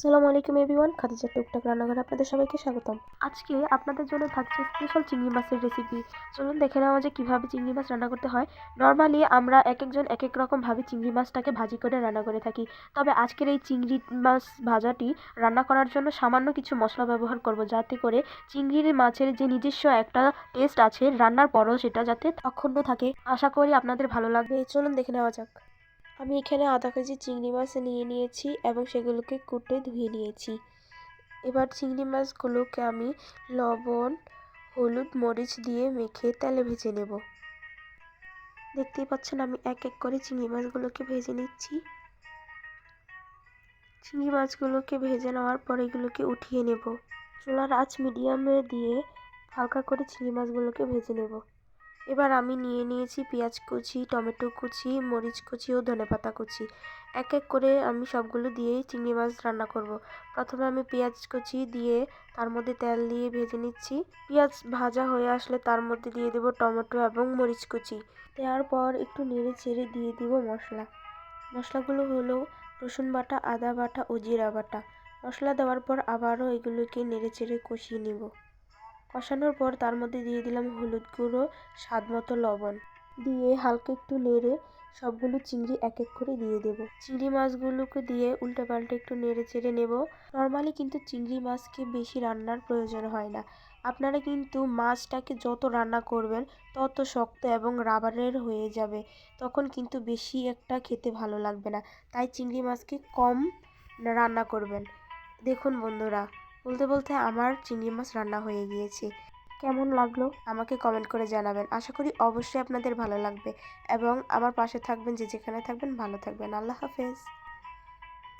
আসসালামু আলাইকুম এভরিওয়ান, খাদিজার টুকটাক রান্নাঘরে আপনাদের সবাইকে স্বাগতম। আজকে আপনাদের জন্য থাকছে স্পেশাল চিংড়ি মাছের রেসিপি। চলুন দেখে নেওয়া যায় কীভাবে চিংড়ি মাছ রান্না করতে হয়। নর্মালি আমরা এক একজন এক এক রকমভাবে চিংড়ি মাছটাকে ভাজি করে রান্না করে থাকি, তবে আজকের এই চিংড়ি মাছ ভাজাটি রান্না করার জন্য সামান্য কিছু মশলা ব্যবহার করব, যাতে করে চিংড়ির মাছের যে নিজস্ব একটা টেস্ট আছে রান্নার পরও সেটা যাতে অক্ষুণ্ণ থাকে। আশা করি আপনাদের ভালো লাগবে। চলুন দেখে নেওয়া যাক। আমি এখানে আধা কেজি চিংড়ি মাছ নিয়ে নিয়েছি এবং সেগুলোকে কুটে ধুয়ে নিয়েছি। এবার চিংড়ি মাছগুলোকে আমি লবণ, হলুদ, মরিচ দিয়ে মেখে তেলে ভেজে নেব। দেখতেই পাচ্ছেন আমি এক এক করে চিংড়ি মাছগুলোকে ভেজে নিচ্ছি। চিংড়ি মাছগুলোকে ভেজে নেওয়ার পর এগুলোকে উঠিয়ে নেব। চুলার আঁচ মিডিয়ামে দিয়ে হালকা করে চিংড়ি মাছগুলোকে ভেজে নেব। এবার আমি নিয়ে নিয়েছি পেঁয়াজ কুচি, টমেটো কুচি, মরিচ কুচি ও ধনেপাতা কুচি। এক এক করে আমি সবগুলো দিয়েই চিংড়ি মাছ রান্না করব। প্রথমে আমি পেঁয়াজ কুচি দিয়ে তার মধ্যে তেল দিয়ে ভেজে নিচ্ছি। পেঁয়াজ ভাজা হয়ে আসলে তার মধ্যে দিয়ে দেব টমেটো এবং মরিচ কুচি। দেওয়ার পর একটু নেড়ে চেড়ে দিয়ে দিব মশলা। মশলাগুলো হলো রসুন বাটা, আদা বাটা ও জিরা বাটা। মশলা দেওয়ার পর আবারও এগুলোকে নেড়ে চেড়ে কষিয়ে নেব। কষানোর পর তার মধ্যে দিয়ে দিলাম হলুদ গুঁড়ো, স্বাদ মতো লবণ দিয়ে হালকা একটু নেড়ে সবগুলো চিংড়ি এক এক করে দিয়ে দেব। চিংড়ি মাছগুলোকে দিয়ে উল্টে পাল্টে একটু নেড়ে চেড়ে নেব। নর্মালি কিন্তু চিংড়ি মাছকে বেশি রান্নার প্রয়োজন হয় না। আপনারা কিন্তু মাছটাকে যত রান্না করবেন তত শক্ত এবং রাবারের হয়ে যাবে, তখন কিন্তু বেশি একটা খেতে ভালো লাগবে না। তাই চিংড়ি মাছকে কম রান্না করবেন। দেখুন বন্ধুরা, বলতে বলতে আমার চিংড়ি মাছ রান্না হয়ে গিয়েছে। কেমন লাগলো আমাকে কমেন্ট করে জানাবেন। আশা করি অবশ্যই আপনাদের ভালো লাগবে এবং আমার পাশে থাকবেন, যে যেখানে থাকবেন ভালো থাকবেন। আল্লাহ হাফেজ।